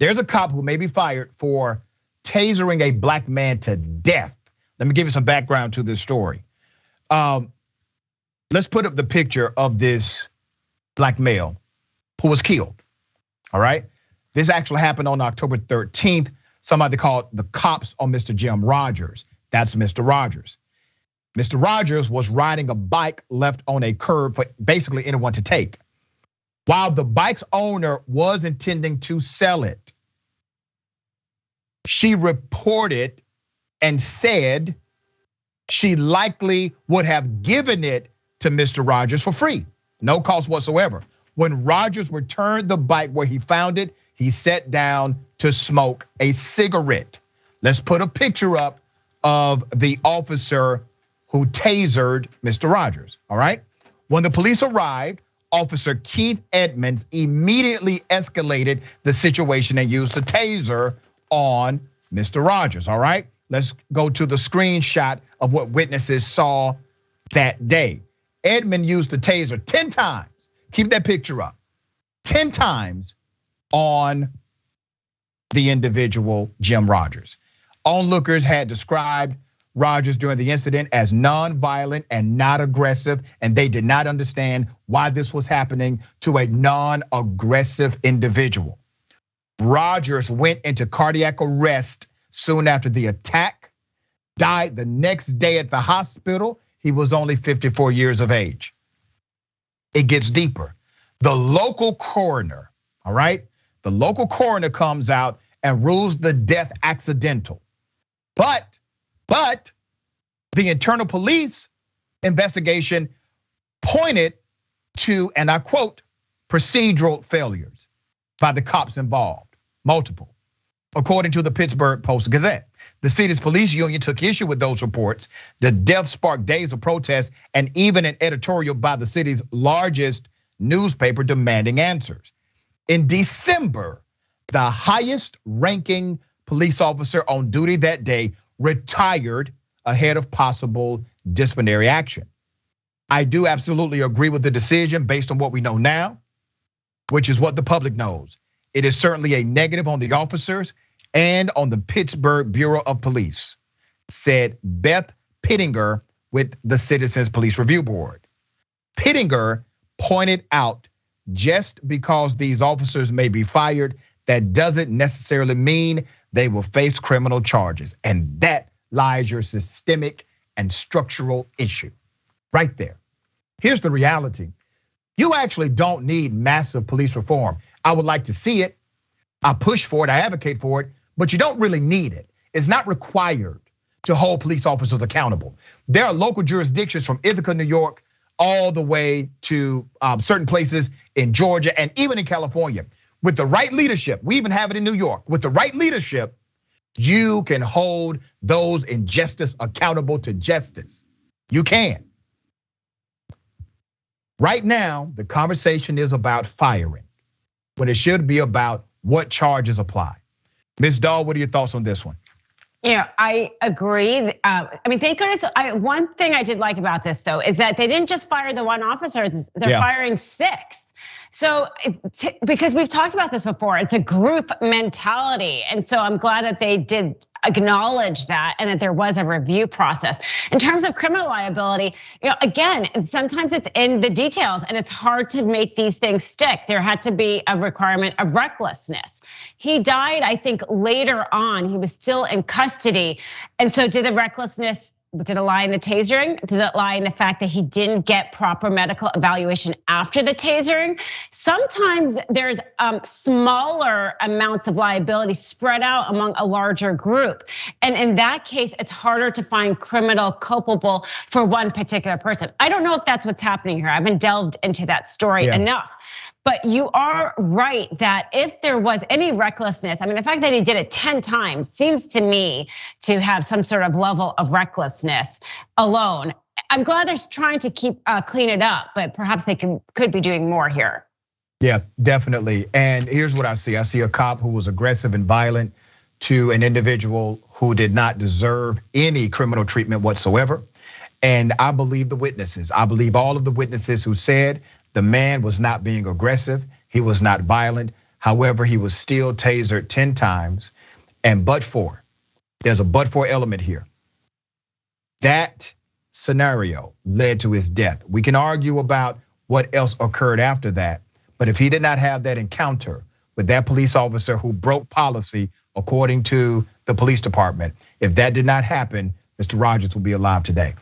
There's a cop who may be fired for tasering a black man to death. Let me give you some background to this story. Let's put up the picture of this black male who was killed, all right? This actually happened on October 13th. Somebody called the cops on Mr. Jim Rogers. That's Mr. Rogers. Mr. Rogers was riding a bike left on a curb for basically anyone to take. While the bike's owner was intending to sell it, she reported and said she likely would have given it to Mr. Rogers for free, no cost whatsoever. When Rogers returned the bike where he found it, he sat down to smoke a cigarette. Let's put a picture up of the officer who tasered Mr. Rogers, all right? When the police arrived, Officer Keith Edmonds immediately escalated the situation and used the taser on Mr. Rogers, all right? Let's go to the screenshot of what witnesses saw that day. Edmond used the taser 10 times. Keep that picture up. 10 times on the individual, Jim Rogers. Onlookers had described Rogers during the incident as non-violent and not aggressive, and they did not understand why this was happening to a non-aggressive individual. Rogers went into cardiac arrest soon after the attack, died the next day at the hospital. He was only 54 years of age. It gets deeper. The local coroner, all right? The local coroner comes out and rules the death accidental. But the internal police investigation pointed to, and I quote, procedural failures by the cops involved, multiple. According to the Pittsburgh Post-Gazette, the city's police union took issue with those reports. The death sparked days of protests and even an editorial by the city's largest newspaper demanding answers. In December, the highest ranking police officer on duty that day retired ahead of possible disciplinary action. I do absolutely agree with the decision based on what we know now, which is what the public knows. It is certainly a negative on the officers and on the Pittsburgh Bureau of Police, said Beth Pittinger with the Citizens Police Review Board. Pittinger pointed out just because these officers may be fired, that doesn't necessarily mean they will face criminal charges. And that lies your systemic and structural issue right there. Here's the reality. You actually don't need massive police reform. I would like to see it. I push for it, I advocate for it, but you don't really need it. It's not required to hold police officers accountable. There are local jurisdictions from Ithaca, New York, all the way to certain places in Georgia and even in California. With the right leadership, we even have it in New York. With the right leadership, you can hold those in justice accountable to justice. You can. Right now, the conversation is about firing, when it should be about what charges apply. Ms. Dahl, what are your thoughts on this one? Yeah, I agree. I mean, thank goodness. One thing I did like about this, though, is that they didn't just fire the one officer; they're firing 6. So, because we've talked about this before, it's a group mentality, and so I'm glad that they did acknowledge that and that there was a review process. In terms of criminal liability, again, sometimes it's in the details and it's hard to make these things stick. There had to be a requirement of recklessness. He died, I think, later on. He was still in custody. And so did it lie in the tasering? Did it lie in the fact that he didn't get proper medical evaluation after the tasering? Sometimes there's smaller amounts of liability spread out among a larger group. And in that case, it's harder to find criminal culpable for one particular person. I don't know if that's what's happening here. I haven't delved into that story enough. But you are right that if there was any recklessness, I mean, the fact that he did it 10 times seems to me to have some sort of level of recklessness alone. I'm glad they're trying to clean it up, but perhaps they could be doing more here. Yeah, definitely. And here's what I see. I see a cop who was aggressive and violent to an individual who did not deserve any criminal treatment whatsoever. And I believe the witnesses. I believe all of the witnesses who said the man was not being aggressive, he was not violent. However, he was still tasered 10 times. And there's a but for element here. That scenario led to his death. We can argue about what else occurred after that. But if he did not have that encounter with that police officer who broke policy, according to the police department, if that did not happen, Mr. Rogers will be alive today.